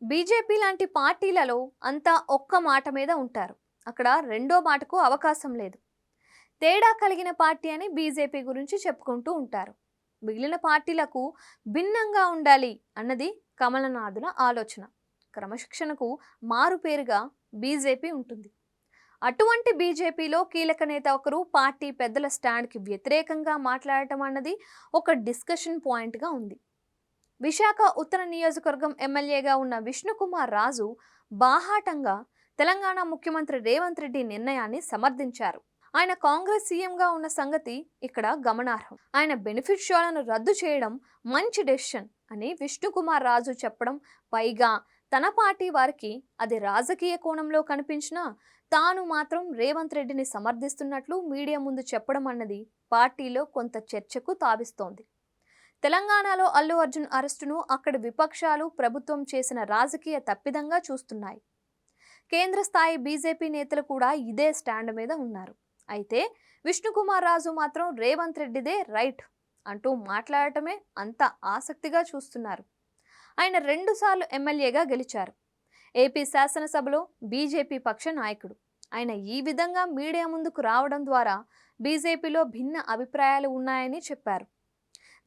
BJP లాంటి పార్టీలలో అంతా ఒక్క మాట మీద ఉంటారు. అక్కడ రెండో మాటకు అవకాశం లేదు. తేడా కలిగిన పార్టీ అని బీజేపీ గురించి చెప్పుకుంటూ ఉంటారు. మిగిలిన పార్టీలకు భిన్నంగా ఉండాలి అన్నది కమలనాథుల ఆలోచన. క్రమశిక్షణకు మారుపేరుగా బీజేపీ ఉంటుంది. అటువంటి బీజేపీలో కీలక నేత ఒకరు పార్టీ పెద్దల స్టాండ్కి వ్యతిరేకంగా మాట్లాడటం అన్నది ఒక డిస్కషన్ పాయింట్గా ఉంది. విశాఖ ఉత్తర నియోజకవర్గం ఎమ్మెల్యేగా ఉన్న విష్ణుకుమార్ రాజు బాహాటంగా తెలంగాణ ముఖ్యమంత్రి రేవంత్ రెడ్డి నిర్ణయాన్ని సమర్థించారు. ఆయన కాంగ్రెస్ సీఎంగా ఉన్న సంగతి ఇక్కడ గమనార్హం. ఆయన బెనిఫిట్ షోలను రద్దు చేయడం మంచి డెసిషన్ అని విష్ణుకుమార్ రాజు చెప్పడం, పైగా తన పార్టీ వారికి అది రాజకీయ కోణంలో కనిపించినా తాను మాత్రం రేవంత్ రెడ్డిని సమర్థిస్తున్నట్లు మీడియా ముందు చెప్పడం అన్నది పార్టీలో కొంత చర్చకు తావిస్తోంది. తెలంగాణలో అల్లు అర్జున్ అరెస్టును అక్కడి విపక్షాలు, ప్రభుత్వం చేసిన రాజకీయ తప్పిదంగా చూస్తున్నాయి. కేంద్ర స్థాయి బీజేపీ నేతలు కూడా ఇదే స్టాండ్ మీద ఉన్నారు. అయితే విష్ణుకుమార్ రాజు మాత్రం రేవంత్ రెడ్డిదే రైట్ అంటూ మాట్లాడటమే అంత ఆసక్తిగా చూస్తున్నారు. ఆయన 2 సార్లు ఎమ్మెల్యేగా గెలిచారు. ఏపీ శాసనసభలో బీజేపీ పక్ష నాయకుడు. ఆయన ఈ విధంగా మీడియా ముందుకు రావడం ద్వారా బీజేపీలో భిన్న అభిప్రాయాలు ఉన్నాయని చెప్పారు.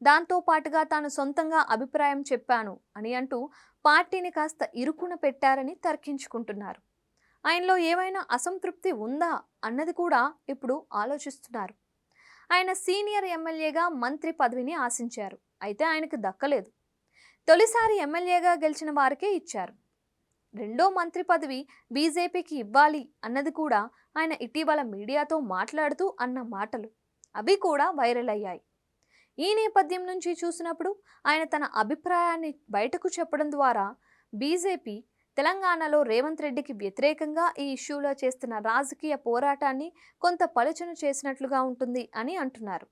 దాంతో పాటుగా తాను సొంతంగా అభిప్రాయం చెప్పాను అని అంటూ పార్టీని కాస్త ఇరుకున పెట్టారని తర్కించుకుంటున్నారు. ఆయనలో ఏమైనా అసంతృప్తి ఉందా అన్నది కూడా ఇప్పుడు ఆలోచిస్తున్నారు. ఆయన సీనియర్ ఎమ్మెల్యేగా మంత్రి పదవిని ఆశించారు. అయితే ఆయనకు దక్కలేదు. తొలిసారి ఎమ్మెల్యేగా గెలిచిన వారికే ఇచ్చారు. రెండో మంత్రి పదవి బీజేపీకి ఇవ్వాలి అన్నది కూడా ఆయన ఇటీవల మీడియాతో మాట్లాడుతూ అన్న మాటలు. అవి కూడా వైరల్ అయ్యాయి. ఈ నేపథ్యం నుంచి చూసినప్పుడు ఆయన తన అభిప్రాయాన్ని బయటకు చెప్పడం ద్వారా బీజేపీ తెలంగాణలో రేవంత్ రెడ్డికి వ్యతిరేకంగా ఈ ఇష్యూలో చేస్తున్న రాజకీయ పోరాటాన్ని కొంత పలుచన చేసినట్లుగా ఉంటుంది అని అంటున్నారు.